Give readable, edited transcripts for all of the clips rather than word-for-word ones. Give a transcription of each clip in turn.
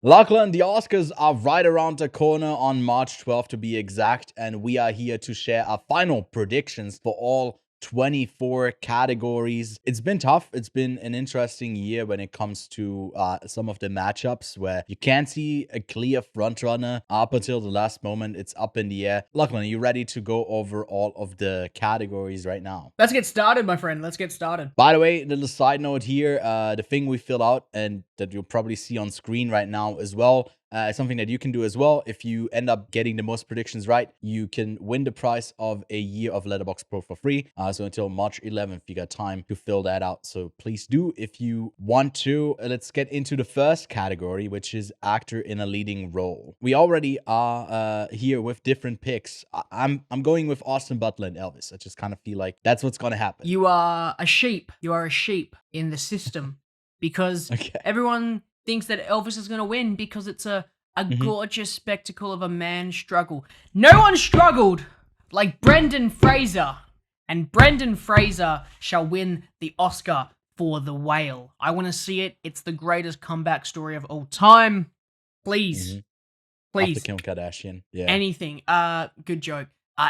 Lachlan, the Oscars are right around the corner on March 12th to be exact, and we are here to share our final predictions for all 24 categories. It's been tough. It's been an interesting year when it comes to some of the matchups where you can't see a clear frontrunner up until the last moment. It's up in the air. Lachlan, are you ready to go over all of the categories right now? Let's get started, my friend. Let's get started. By the way, little side note here, the thing we fill out and that you'll probably see on screen right now as well, something that you can do as well. If you end up getting the most predictions right, you can win the prize of a year of Letterboxd Pro for free. So until March 11th, you got time to fill that out. So please do if you want to. Let's get into the first category, which is actor in a leading role. We already are here with different picks. I'm going with Austin Butler and Elvis. I just kind of feel like that's what's going to happen. You are a sheep. You are a sheep in the system because everyone thinks that Elvis is going to win because it's a gorgeous spectacle of a man struggle. No one struggled like Brendan Fraser, and Brendan Fraser shall win the Oscar for The Whale. I want to see it. It's the greatest comeback story of all time. Please. Please. After Kim Kardashian. Yeah. Anything. Good joke.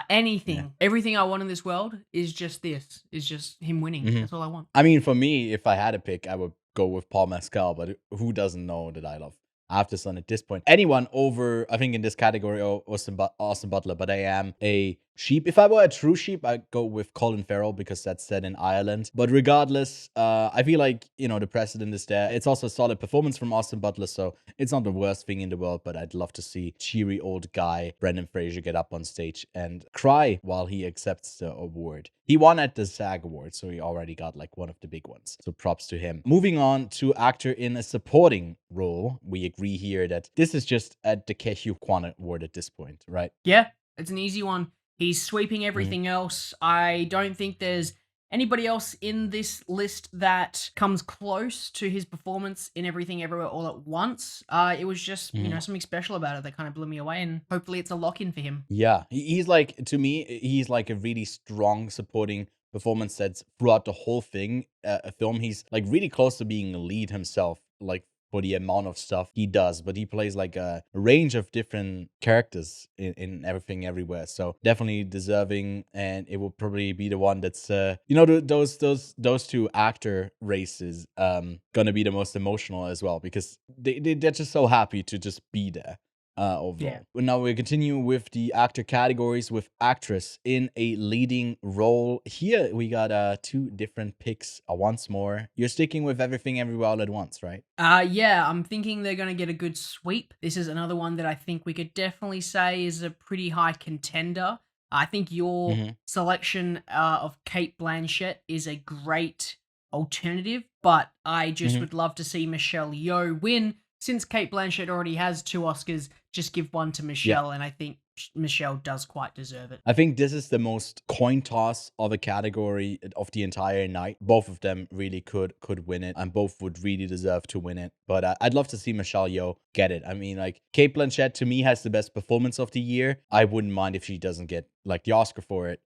Anything. Yeah. Everything I want in this world is just this. Is just him winning. That's all I want. I mean, for me, if I had a pick, I would go with Paul Mescal, but who doesn't know that I love Aftersun at this point? Anyone over, I think in this category, Austin Butler, but I am a sheep. If I were a true sheep, I'd go with Colin Farrell because that's set in Ireland. But regardless, I feel like, the precedent is there. It's also a solid performance from Austin Butler, so it's not the worst thing in the world, but I'd love to see cheery old guy Brendan Fraser get up on stage and cry while he accepts the award. He won at the SAG Awards, so he already got like one of the big ones. So props to him. Moving on to actor in a supporting role. We agree here that this is just at the Ke Kwan Award at this point, right? Yeah, it's an easy one. He's sweeping everything else. I don't think there's anybody else in this list that comes close to his performance in Everything Everywhere All at Once. It was just, something special about it that kind of blew me away, and hopefully it's a lock-in for him. Yeah, he's like, to me, he's like a really strong supporting performance that's throughout the whole thing. A film, he's like really close to being a lead himself, like for the amount of stuff he does, but he plays like a range of different characters in Everything Everywhere. So definitely deserving, and it will probably be the one that's those two actor races gonna be the most emotional as well, because they're just so happy to just be there. Overall. Yeah. Now we continue with the actor categories with actress in a leading role. Here we got two different picks once more. You're sticking with Everything Everywhere All at Once, right? Yeah, I'm thinking they're going to get a good sweep. This is another one that I think we could definitely say is a pretty high contender. I think your selection of Cate Blanchett is a great alternative, but I just would love to see Michelle Yeoh win. Since Cate Blanchett already has 2 Oscars, just give one to Michelle, and I think Michelle does quite deserve it. I think this is the most coin toss of a category of the entire night. Both of them really could win it, and both would really deserve to win it. But I'd love to see Michelle Yeoh get it. I mean, like, Cate Blanchett, to me, has the best performance of the year. I wouldn't mind if she doesn't get like the Oscar for it,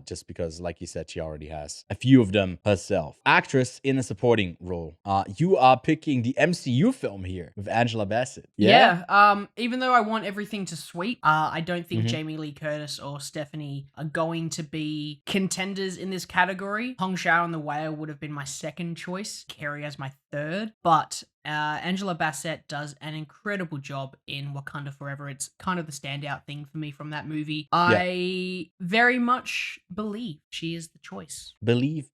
just because, like you said, she already has a few of them herself. Actress in a supporting role. You are picking the MCU film here with Angela Bassett. Yeah. Even though I want everything to sweep, I don't think Jamie Lee Curtis or Stephanie are going to be contenders in this category. Hong Shao and The Whale would have been my second choice. Carrie as my third, but Angela Bassett does an incredible job in Wakanda Forever. It's kind of the standout thing for me from that movie. I very much believe she is the choice. Believe.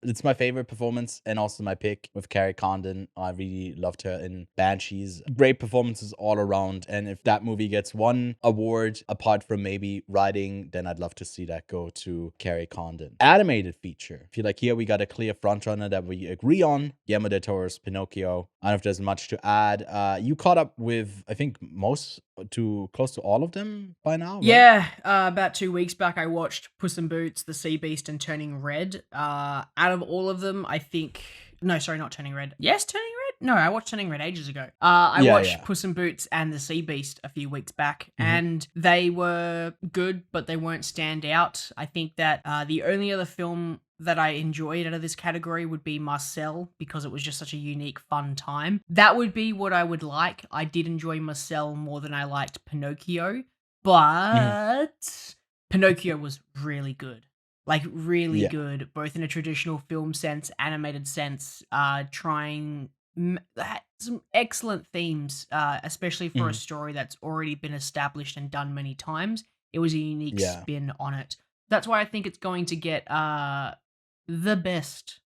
It's my favorite performance and also my pick with Carrie Condon. I really loved her in Banshees. Great performances all around. And if that movie gets one award apart from maybe writing, then I'd love to see that go to Carrie Condon. Animated feature. I feel like here we got a clear frontrunner that we agree on. Guillermo del Toro's Pinocchio. I don't know if there's much to add. You caught up with, I think, close to all of them by now, right? Yeah, about 2 weeks back, I watched Puss in Boots, The Sea Beast, and Turning Red. Out of all of them, I think... No, sorry, not Turning Red. Yes, Turning Red? No, I watched Turning Red ages ago. I Yeah, watched yeah. Puss in Boots and The Sea Beast a few weeks back, Mhm. and they were good, but they weren't stand out. I think that the only other film that I enjoyed out of this category would be Marcel, because it was just such a unique, fun time. That would be what I would like. I did enjoy Marcel more than I liked Pinocchio, Mhm. but Pinocchio was really good. Like, really Yeah. good, both in a traditional film sense, animated sense, trying had some excellent themes, especially for a Mhm. story that's already been established and done many times. It was a unique Yeah. spin on it. That's why I think it's going to get the best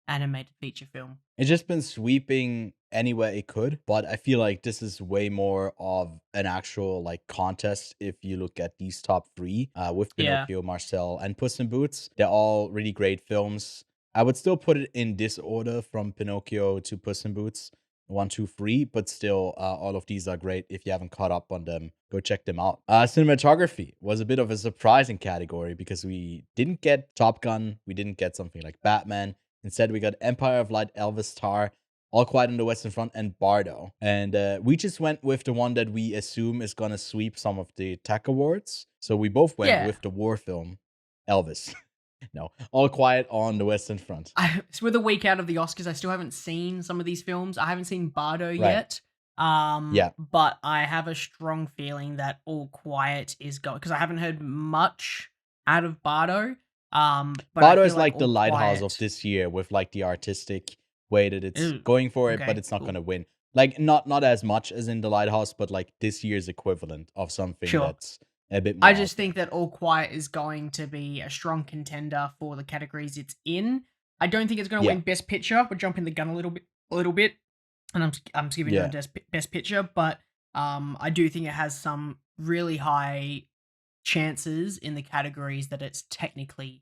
animated feature film. It's just been sweeping anywhere it could, but I feel like this is way more of an actual like contest. If you look at these top three, with Yeah. Pinocchio, Marcel, and Puss in Boots, they're all really great films. I would still put it in this order from Pinocchio to Puss in Boots, one, two, three, but still, all of these are great. If you haven't caught up on them, go check them out. Cinematography was a bit of a surprising category because we didn't get Top Gun, we didn't get something like Batman. Instead, we got Empire of Light, Elvis Star, All Quiet on the Western Front, and Bardo. And we just went with the one that we assume is gonna sweep some of the tech awards. So we both went Yeah. with the war film, Elvis. No, All Quiet on the Western Front. It's with a week out of the Oscars. I still haven't seen some of these films. I haven't seen Bardo Right. yet. Yeah. But I have a strong feeling that All Quiet is going, because I haven't heard much out of Bardo. But I Bardo feel is like like the All lighthouse of Quiet. this year with like the artistic way that it's Ooh, going for it, but okay, it's not cool. gonna win. Like not as much as in the lighthouse, but like this year's equivalent of something Sure. that's a bit I more out just there. think that All Quiet is going to be a strong contender for the categories it's in. I don't think it's going to Yeah. win Best Picture. We're jumping the gun a little bit, and I'm giving it a Yeah. Best Picture, but I do think it has some really high chances in the categories that it's technically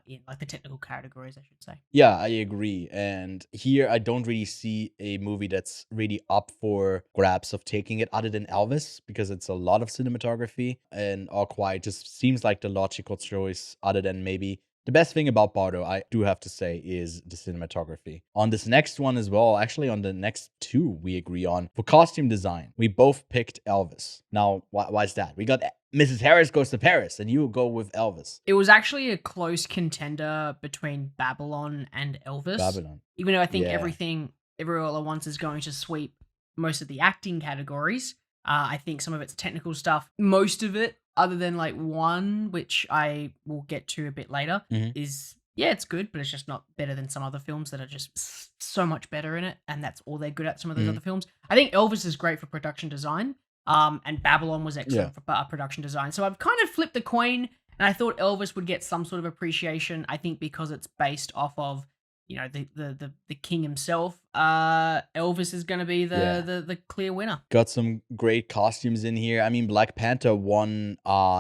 in, like the technical categories, I should say. Yeah, I agree. And here I don't really see a movie that's really up for grabs of taking it other than Elvis because it's a lot of cinematography and All Quiet just seems like the logical choice other than maybe the best thing about Bardo, I do have to say, is the cinematography. On this next one as well, actually on the next two we agree on. For costume design, we both picked Elvis. Now, why is that? We got Mrs. Harris Goes to Paris and you go with Elvis. It was actually a close contender between Babylon and Elvis, Babylon. even though I think Yeah. everything Everywhere All at Once is going to sweep most of the acting categories. I think some of it's technical stuff. Most of it, other than like one, which I will get to a bit later, Mhm. is, yeah, it's good, but it's just not better than some other films that are just so much better in it, and that's all they're good at. Some of those Mhm. other films, I think Elvis is great for production design, and Babylon was Yeah. excellent for production design. So I've kind of flipped the coin, and I thought Elvis would get some sort of appreciation. I think because it's based off of, the king himself. Elvis is going to be Yeah. the clear winner. Got some great costumes in here. I mean, Black Panther won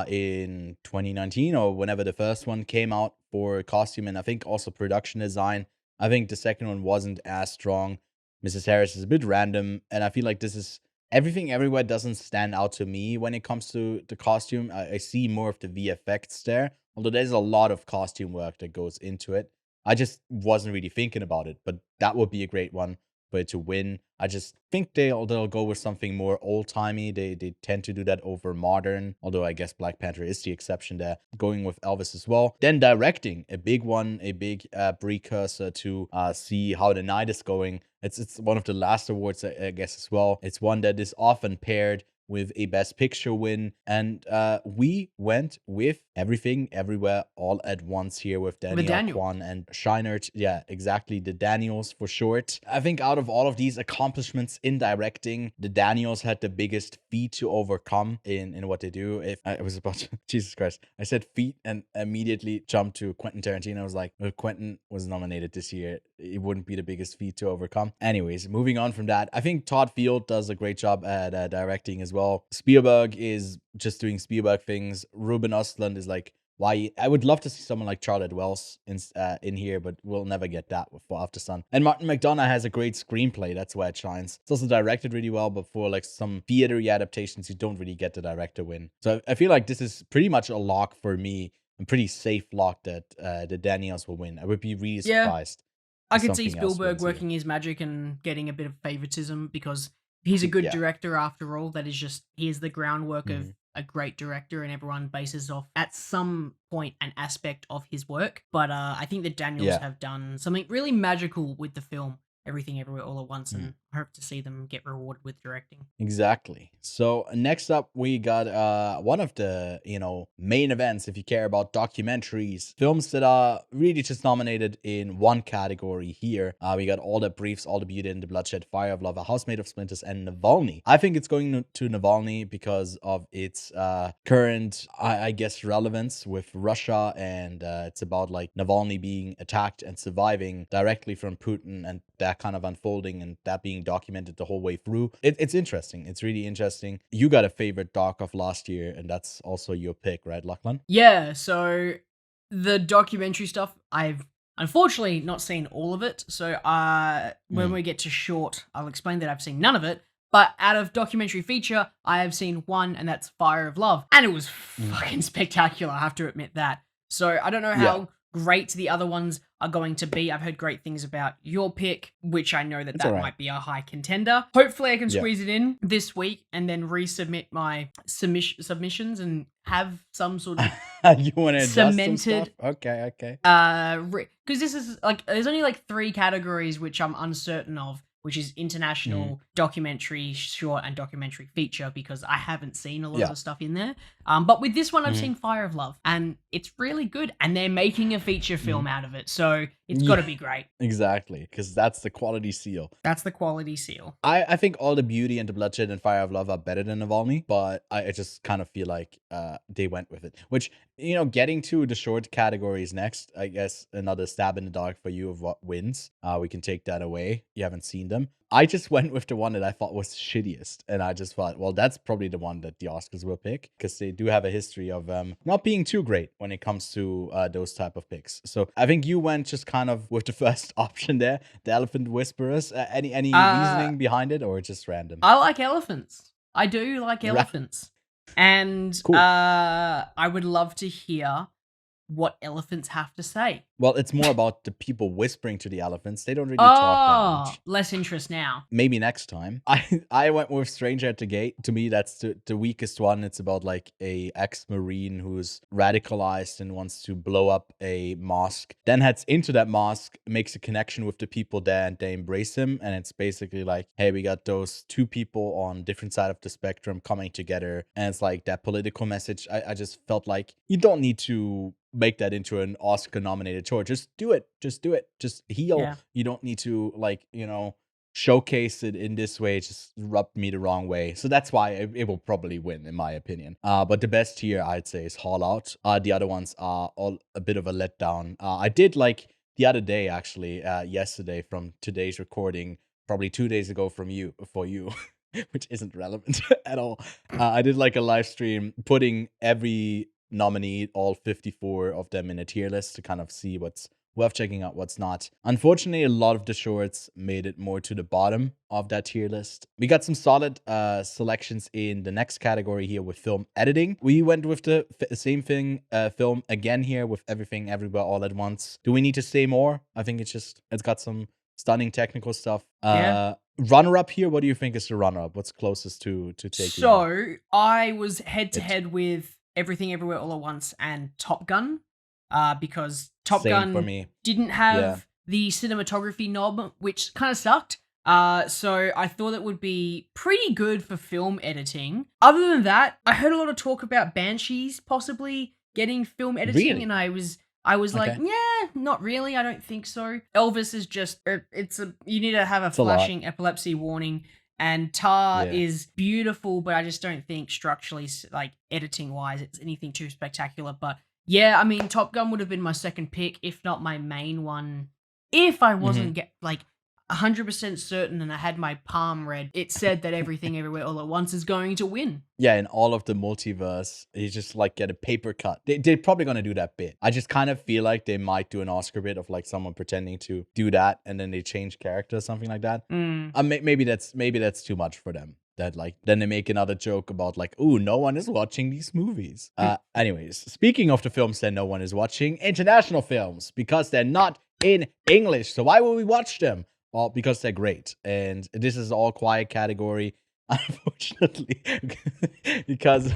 in 2019 or whenever the first one came out for costume and I think also production design. I think the second one wasn't as strong. Mrs. Harris is a bit random, and I feel like this is everything everywhere doesn't stand out to me when it comes to the costume. I see more of the VFX there, although there's a lot of costume work that goes into it. I just wasn't really thinking about it, but that would be a great one for it to win. I just think they'll go with something more old timey. They tend to do that over modern, although I guess Black Panther is the exception there. Going with Elvis as well. Then directing, a big one, a big precursor to see how the night is going. It's one of the last awards, I guess, as well. It's one that is often paired with a Best Picture win. And we went with Everything, Everywhere, All at Once here with The Daniel Daniels. Kwan and Scheinert. Yeah, exactly. The Daniels for short. I think out of all of these accomplishments in directing, the Daniels had the biggest feat to overcome in what they do. If I was about to, Jesus Christ, I said feat and immediately jumped to Quentin Tarantino. I was like, well, Quentin was nominated this year. It wouldn't be the biggest feat to overcome. Anyways, moving on from that, I think Todd Field does a great job at directing as well. Spielberg is just doing Spielberg things. Ruben Östlund is like, why? I would love to see someone like Charlotte Wells in here, but we'll never get that with For After Sun. And Martin McDonagh has a great screenplay. That's where it shines. It's also directed really well, but for like some theater adaptations, you don't really get the director win. So I feel like this is pretty much a lock for me. A pretty safe lock that the Daniels will win. I would be really Yeah, surprised. I if could see something else Spielberg wins here. working his magic and getting a bit of favoritism because he's a good Yeah. director after all. That is just, he is the groundwork of Mhm. a great director, and everyone bases off at some point an aspect of his work. But I think the Daniels Yeah. have done something really magical with the film Everything Everywhere All at Once, Mhm. and I hope to see them get rewarded with directing. Exactly. So next up we got one of the, main events if you care about documentaries, films that are really just nominated in one category here. We got All the Briefs, All the Beauty and the Bloodshed, Fire of Love, A House Made of Splinters, and Navalny. I think it's going to Navalny because of its current, I guess, relevance with Russia, and it's about like Navalny being attacked and surviving directly from Putin, and that kind of unfolding and that being documented the whole way through. It's interesting. It's really interesting. You got a favorite doc of last year, and that's also your pick, right, Lachlan? Yeah, so the documentary stuff, I've unfortunately not seen all of it. So when Mm. we get to short, I'll explain that I've seen none of it. But out of documentary feature, I have seen one, and that's Fire of Love. And it was Mm. fucking spectacular, I have to admit that. So I don't know Yeah, how great the other ones are going to be. I've heard great things about your pick, which I know that it's all that right. might be a high contender. Hopefully I can Yeah. squeeze it in this week and then resubmit my submissions and have some sort of You want to adjust some stuff? cemented Okay, okay. because this is like, there's only like 3 categories which I'm uncertain of, which is Mhm. international, documentary short, and documentary feature, because I haven't seen a lot of Yeah. the stuff in there. But with this one, I've Mhm. seen Fire of Love, and it's really good, and they're making a feature Mhm. film out of it, so it's got Yeah, to be great. exactly, because that's the quality seal. That's the quality seal. I think All the Beauty and the Bloodshed and Fire of Love are better than Navalny, but I just kind of feel like they went with it. Which, getting to the short categories next, I guess another stab in the dark for you of what wins. We can take that away. You haven't seen them. I just went with the one that I thought was shittiest, and I just thought, well, that's probably the one that the Oscars will pick, because they do have a history of not being too great when it comes to those type of picks. So I think you went just kind of with the first option there, the Elephant Whisperers. Any Uh, reasoning behind it, or just random? I like elephants. I do like Ra- elephants. And cool. I would love to hear what elephants have to say. Well, it's more about the people whispering to the elephants. They don't really talk that Oh, much. less interest now. Maybe next time. I went with Stranger at the Gate. To me, that's the weakest one. It's about like a ex-Marine who's radicalized and wants to blow up a mosque. Then heads into that mosque, makes a connection with the people there, and they embrace him. And it's basically like, hey, we got those two people on different side of the spectrum coming together. And it's like that political message. I just felt like you don't need to make that into an Oscar nominated chore. Just do it. Just do it. Just heal. Yeah. You don't need to like, showcase it in this way. It just rubbed me the wrong way. So that's why it will probably win, in my opinion. But the best here, I'd say, is Haul Out. The other ones are all a bit of a letdown. I did like the other day, actually, yesterday from today's recording, probably 2 days ago for you, which isn't relevant at all. I did like a live stream putting every nominee, all 54 of them, in a tier list to kind of see what's worth checking out, what's not. Unfortunately, a lot of the shorts made it more to the bottom of that tier list. We got some solid selections in the next category here with film editing. We went with the same thing, film again here with Everything Everywhere All at Once. Do we need to say more? I think it's got some stunning technical stuff. Yeah. Runner up here, what do you think is the runner up? What's closest to taking So I was head to it? head with Everything Everywhere All at Once and Top Gun, because Top Same for Gun me. didn't Yeah. have the cinematography knob, which kind of sucked. So I thought it would be pretty good for film editing. Other than that, I heard a lot of talk about Banshees possibly getting film editing, Really? and I was like, Okay. yeah, not really. I don't think so. Elvis is just, you need to have a It's a lot. flashing epilepsy warning. And Tar Yeah. is beautiful, but I just don't think structurally, like editing wise, it's anything too spectacular. But yeah, I mean, Top Gun would have been my second pick, if not my main one, if I Mhm. wasn't 100% certain and I had my palm read. It said that Everything Everywhere All at Once is going to win. Yeah, in all of the multiverse, you just like get a paper cut. They're probably gonna do that bit. I just kind of feel like they might do an Oscar bit of like someone pretending to do that, and then they change character or something like that. Mm. Maybe that's too much for them. that like then they make another joke about like, ooh, no one is watching these movies. Anyways, speaking of the films that no one is watching, international films, because they're not in English. So why would we watch them? Well, because they're great. And this is all quiet category. Unfortunately, because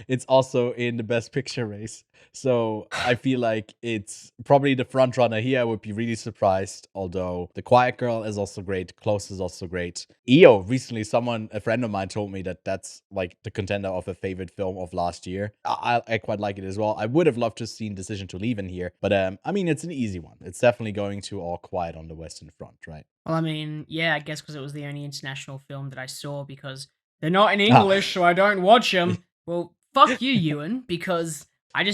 it's also in the best picture race. So I feel like it's probably the front runner here. I would be really surprised. Although The Quiet Girl is also great, Close is also great. EO recently, a friend of mine told me that that's like the contender of a favorite film of last year. I quite like it as well. I would have loved to have seen Decision to Leave in here, but I mean it's an easy one. It's definitely going to All Quiet on the Western Front, right? Well, I mean, yeah, I guess because it was the only international film that I saw because they're not in Ah. English, so I don't watch them. Well, fuck you, Ewan, because I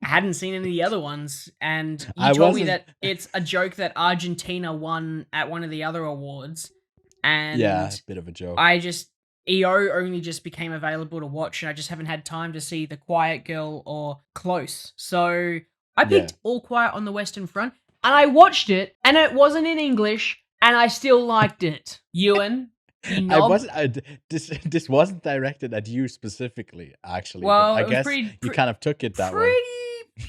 hadn't seen any of the other ones, and you told me that it's a joke that Argentina won at one of the other awards, and yeah, a bit of a joke. EO only just became available to watch, and I just haven't had time to see The Quiet Girl or Close. So I picked All Quiet on the Western Front, and I watched it, and it wasn't in English, and I still liked it. Ewan, you knob. This wasn't directed at you specifically, actually. Well, but I it was guess you kind of took it that way.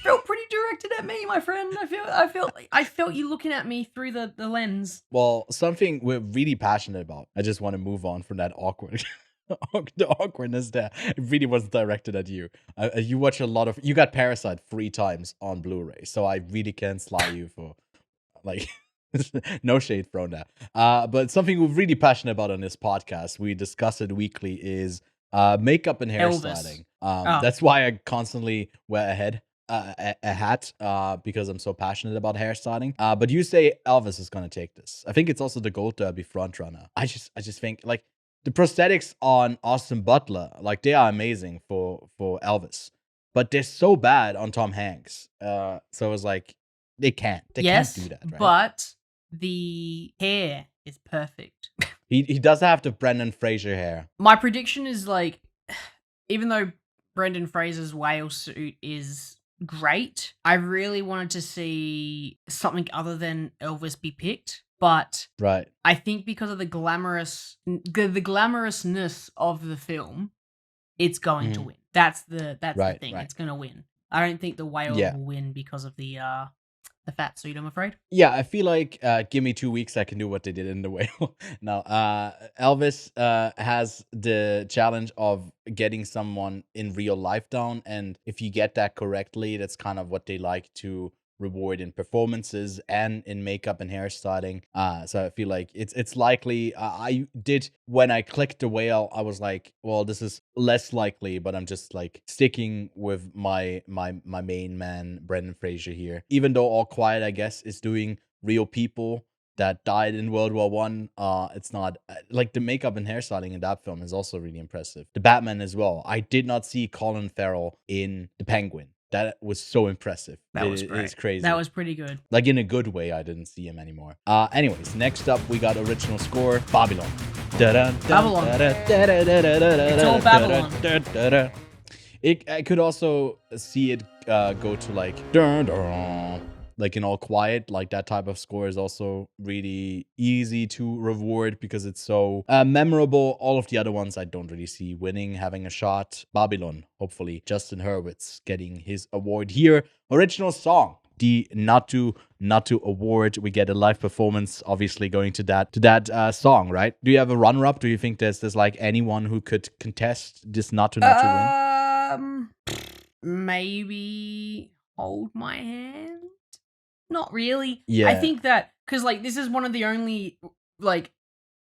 Felt pretty directed at me, my friend. I felt you looking at me through the lens. Well, something we're really passionate about. I just want to move on from that the awkwardness there. It really wasn't directed at you. You watch a lot of. You got Parasite 3 times on Blu-ray, so I really can't sly you for like. No shade thrown there. But something we're really passionate about on this podcast, we discuss it weekly, is makeup and hairstyling. That's why I constantly wear a hat because I'm so passionate about hairstyling. But you say Elvis is gonna take this. I think it's also the Gold Derby frontrunner. I just think like the prosthetics on Austin Butler, like they are amazing for Elvis, but they're so bad on Tom Hanks. So it was like they can't do that, right? But the hair is perfect. He does have the Brendan Fraser hair. My prediction is like, even though Brendan Fraser's whale suit is great, I really wanted to see something other than Elvis be picked. But right, I think because of the glamorousness of the film, it's going to win. That's the thing. Right. It's going to win. I don't think the whale will win because of the fat suit, I'm afraid. Yeah, I feel like give me 2 weeks, I can do what they did in the whale. Now, Elvis has the challenge of getting someone in real life down, and if you get that correctly, that's kind of what they like to reward in performances and in makeup and hairstyling. So I feel like it's likely. I did when I clicked the whale, I was like, well, this is less likely, but I'm just like sticking with my main man, Brendan Fraser here. Even though All Quiet, I guess, is doing real people that died in World War One. It's not like the makeup and hairstyling in that film is also really impressive. The Batman as well. I did not see Colin Farrell in The Penguin. That was so impressive. That was great. It's crazy. That was pretty good. Like in a good way, I didn't see him anymore. Anyways, next up we got original score, Babylon. Babylon. It's all Babylon. I could also see it go to like dun, dun, like in All Quiet. Like that type of score is also really easy to reward because it's so memorable. All of the other ones I don't really see winning, having a shot. Babylon, hopefully Justin Hurwitz getting his award here. Original song, the Natu award. We get a live performance, obviously going to that song, right? Do you have a runner-up? Do you think there's like anyone who could contest this Natu win? Maybe Hold My Hand. Not really. Yeah. I think that because like this is one of the only like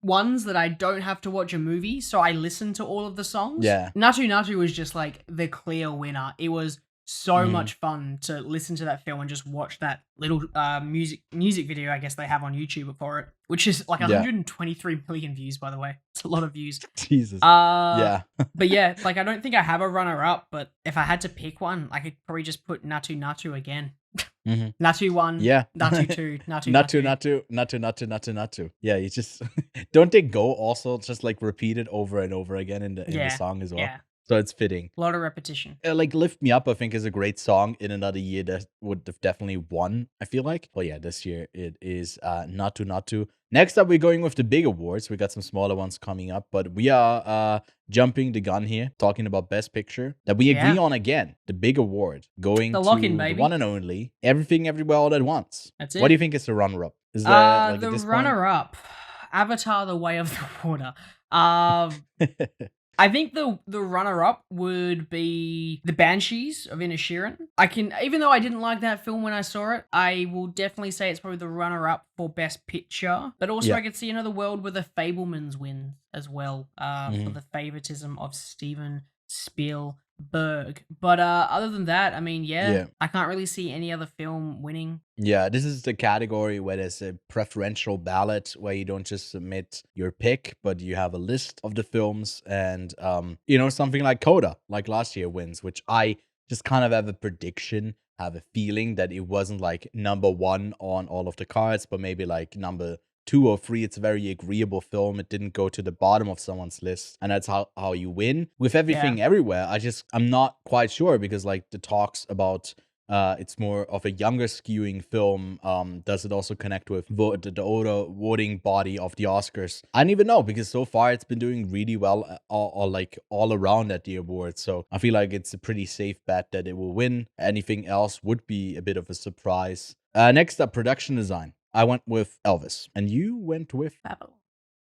ones that I don't have to watch a movie, so I listen to all of the songs. Yeah. Natu was just like the clear winner. It was so much fun to listen to that film and just watch that little music video I guess they have on YouTube for it, which is like 123 million views, by the way. It's a lot of views. Jesus. Yeah. But yeah, like I don't think I have a runner up, but if I had to pick one, I could probably just put Natu again. Natu 1, yeah. Natu 2, Natu. Yeah, you just don't they go also just like repeat it over and over again in the song as well. Yeah. So it's fitting. A lot of repetition. Like Lift Me Up, I think, is a great song. In another year, that would have definitely won, I feel like. Well, yeah, this year it is Natu. Next up, we're going with the big awards. We got some smaller ones coming up, but we are jumping the gun here, talking about Best Picture that we agree Yeah. on again. The big award going The lock-in, to the one baby. and only Everything Everywhere All at Once. That's What do it. you think is the runner-up? Is there like at The this point? runner-up, Avatar: The Way of the Water. Um, I think the runner-up would be The Banshees of Inisherin. Even though I didn't like that film when I saw it, I will definitely say it's probably the runner-up for Best Picture. But also, Yeah. I could see another world where The Fabelmans win as well, for Mhm. the favoritism of Steven Spielberg. But other than that, I mean, yeah, Yeah. I can't really see any other film winning. Yeah, this is the category where there's a preferential ballot where you don't just submit your pick, but you have a list of the films and something like Coda, like last year wins, which I just kind of have a prediction, have a feeling that it wasn't like number one on all of the cards, but maybe like number 2 or 3. It's a very agreeable film. It didn't go to the bottom of someone's list, and that's how you win. With Yeah. Everything Everywhere, I'm not quite sure because like the talks about it's more of a younger skewing film. Does it also connect with the older voting body of the Oscars? I don't even know because so far it's been doing really well all around at the awards. So I feel like it's a pretty safe bet that it will win. Anything else would be a bit of a surprise. Next up, production design. I went with Elvis, and you went with Babylon.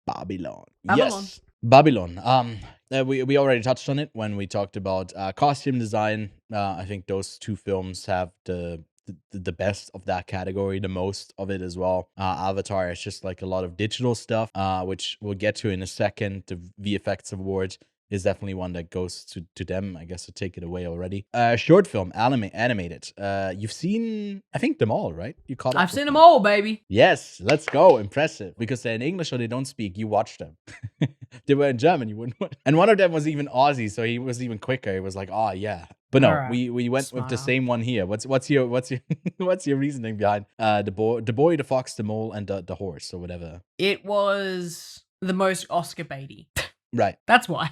Babylon. Babylon. Yes, Babylon. We already touched on it when we talked about costume design. I think those two films have the best of that category, the most of it as well. Avatar is just like a lot of digital stuff, which we'll get to in a second. The VFX award is definitely one that goes to them. I guess to take it away already. Short film, animated. You've seen, I think, them all, right? You caught up I've with seen them them. all, baby. Yes, let's go. Impressive. Because they're in English or they don't speak. You watch them. They were in German. You wouldn't watch. And one of them was even Aussie, so he was even quicker. He was like, oh yeah. But All no, right. we went with the Smart. same one here. What's your what's your reasoning behind the boy, the fox, the mole, and the horse or whatever? It was the most Oscar baity. Right. That's why.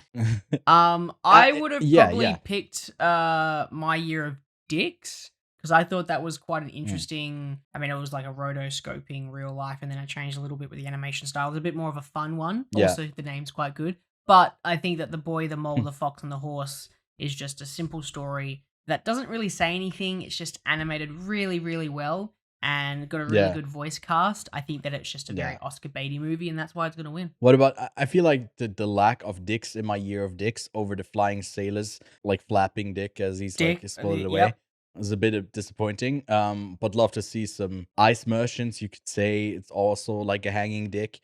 I would have Yeah, probably yeah. picked My Year of Dicks because I thought that was quite an Mm. interesting. I mean, it was like a rotoscoping real life, and then it changed a little bit with the animation style. It was a bit more of a fun one. Yeah. Also, the name's quite good. But I think that The Boy, the Mole, the Fox, and the Horse is just a simple story that doesn't really say anything. It's just animated really, really well and got a really Yeah. good voice cast. I think that it's just a very Yeah. Oscar baity movie, and that's why it's going to win. What about I feel like the lack of dicks in My Year of Dicks over the flying sailors, like flapping dick as he's like Dick, exploded away. yep. Was a bit disappointing. But love to see some ice merchants. You could say it's also like a hanging dick.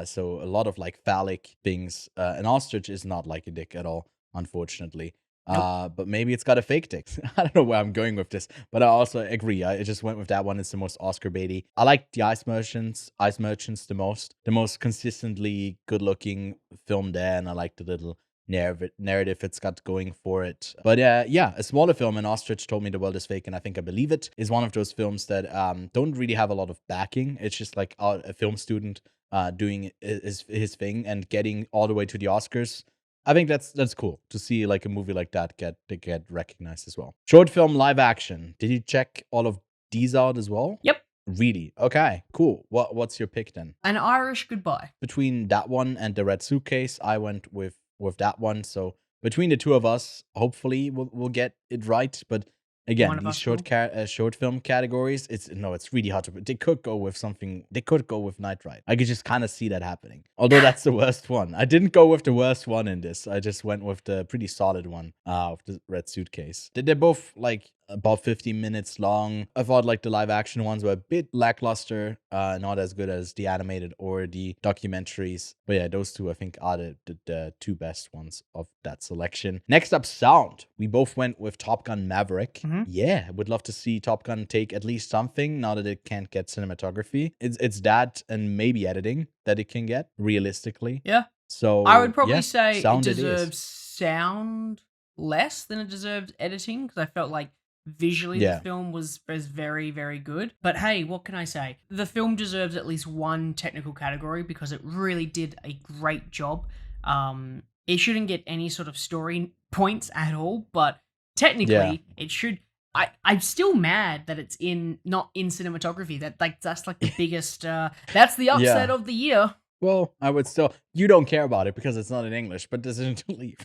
So a lot of like phallic things. An ostrich is not like a dick at all, unfortunately. Nope. But maybe it's got a fake dick. I don't know where I'm going with this, but I also agree. I just went with that one. It's the most Oscar baity. I like the Ice Merchants the most. The most consistently good looking film there, and I like the little narrative it's got going for it. But yeah, a smaller film, An Ostrich Told Me the World Is Fake, and I Think I Believe It, is one of those films that don't really have a lot of backing. It's just like a film student doing his thing and getting all the way to the Oscars. I think that's cool to see like a movie like that get recognized as well. Short film live action. Did you check all of these out as well? Yep. Really? Okay, cool. What's your pick then? An Irish Goodbye. Between that one and The Red Suitcase, I went with that one. So between the two of us, hopefully we'll get it right. But again, One of these us will. short film categories, it's really hard to. They could go with something. They could go with Night Ride. I could just kind of see that happening. Although that's the worst one. I didn't go with the worst one in this. I just went with the pretty solid one of The Red Suitcase. They're both like about 15 minutes long. I thought like the live action ones were a bit lackluster, not as good as the animated or the documentaries. But yeah, those two I think are the two best ones of that selection. Next up, sound. We both went with Top Gun Maverick. Mhm. Yeah, would love to see Top Gun take at least something now that it can't get cinematography. It's that and maybe editing that it can get realistically. Yeah. So I would probably yeah, say it sound it is. deserves sound less than it deserved editing because I felt like visually Yeah. the film was very, very good. But hey, what can I say? The film deserves at least one technical category because it really did a great job. It shouldn't get any sort of story points at all, but technically it should I'm still mad that it's not in cinematography. That's like the biggest. That's the upset Yeah. of the year. Well, I would still. You don't care about it because it's not in English, but decision to leave.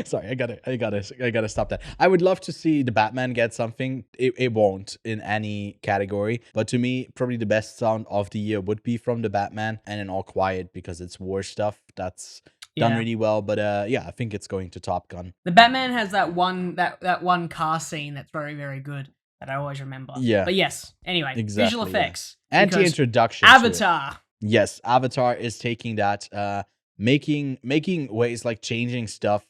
Sorry, I gotta stop that. I would love to see the Batman get something. It won't in any category, but to me, probably the best sound of the year would be from the Batman and in All Quiet because it's war stuff that's done Yeah. really well. But yeah, I think it's going to Top Gun. The Batman has that one car scene that's very, very good that I always remember. Yeah, But yes, anyway, visual exactly. Yeah, effects and the because introduction to it. Avatar. Yes, Avatar is taking that, making ways like changing stuff.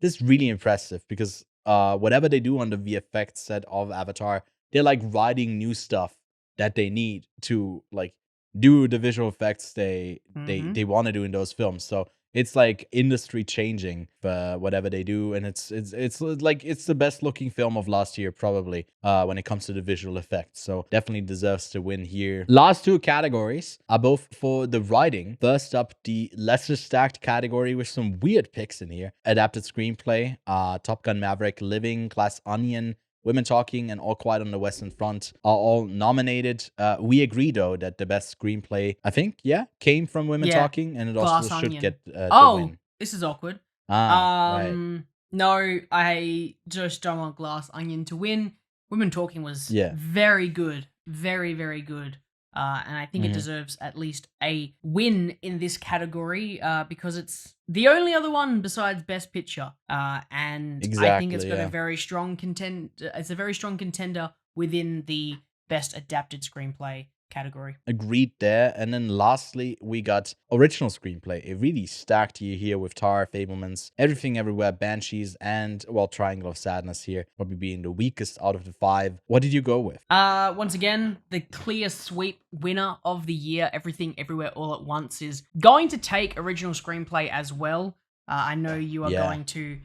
This is really impressive because whatever they do on the VFX set of Avatar, they're like writing new stuff that they need to like do the visual effects Mm-hmm. they want to do in those films. So it's like industry changing whatever they do, and it's like it's the best looking film of last year probably when it comes to the visual effects. So definitely deserves to win here. Last two categories are both for the writing. First up, the lesser stacked category with some weird picks in here: adapted screenplay, Top Gun Maverick, Living, Glass Onion, Women Talking, and All Quiet on the Western Front are all nominated. We agree, though, that the best screenplay, I think, yeah, came from Women Yeah, Talking, and it also Glass should Onion. get the Oh, win. this is awkward. Right. No, I just don't want Glass Onion to win. Women Talking was Yeah. very good, very, very good. And I think it Hmm. deserves at least a win in this category because it's the only other one besides Best Picture. And I think it's Exactly, got a yeah. very strong It's a very strong contender within the Best Adapted Screenplay category. Agreed there. And then lastly, we got original screenplay. A really stacked year here with Tar, Fablemans, Everything Everywhere, Banshees, and, well, Triangle of Sadness here, probably being the weakest out of the five. What did you go with? Once again, the clear sweep winner of the year, Everything Everywhere All at Once, is going to take original screenplay as well. I know you are Yeah. going to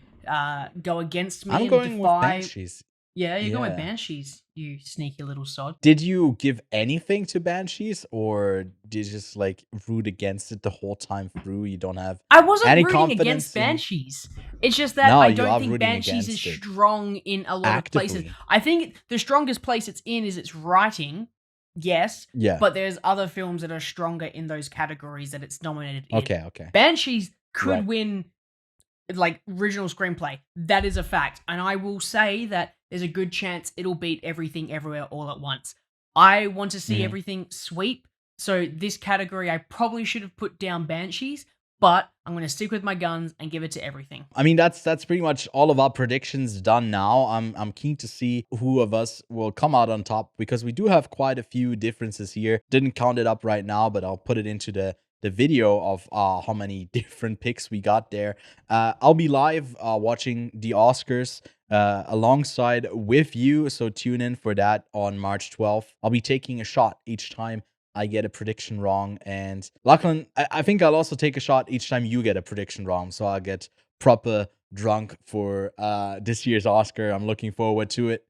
go against me I'm and going with defy. Banshees. Yeah, you're going with Yeah. Banshees, you sneaky little sod. Did you give anything to Banshees, or did you just like root against it the whole time through? You don't have I wasn't any rooting against confidence in. Banshees. It's just that No, I you don't are think rooting Banshees is against it strong in a lot of places. actively. I think the strongest place it's in is its writing, yes, Yeah. but there's other films that are stronger in those categories that it's nominated in. Okay. Okay. Banshees could Right. win like original screenplay. That is a fact. And I will say that there's a good chance it'll beat Everything Everywhere All at Once. I want to see Mhm. everything sweep. So this category I probably should have put down Banshees, but I'm going to stick with my guns and give it to Everything. I mean, that's pretty much all of our predictions done now. I'm keen to see who of us will come out on top because we do have quite a few differences here. Didn't count it up right now, but I'll put it into the video of how many different picks we got there. I'll be live watching the Oscars alongside with you, so tune in for that on March 12th. I'll be taking a shot each time I get a prediction wrong. And Lachlan, I think I'll also take a shot each time you get a prediction wrong. So I'll get proper drunk for this year's Oscar. I'm looking forward to it.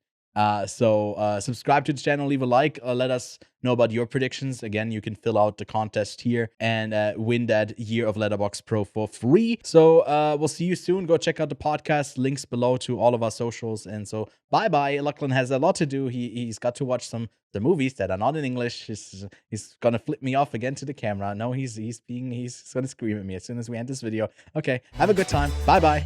So subscribe to the channel, leave a like, let us know about your predictions. Again, you can fill out the contest here and win that year of Letterboxd Pro for free. So we'll see you soon. Go check out the podcast, links below to all of our socials. And so bye. Lachlan has a lot to do. He's got to watch some the movies that are not in English. He's gonna flip me off again to the camera. No, he's gonna scream at me as soon as we end this video. Okay, have a good time. Bye bye.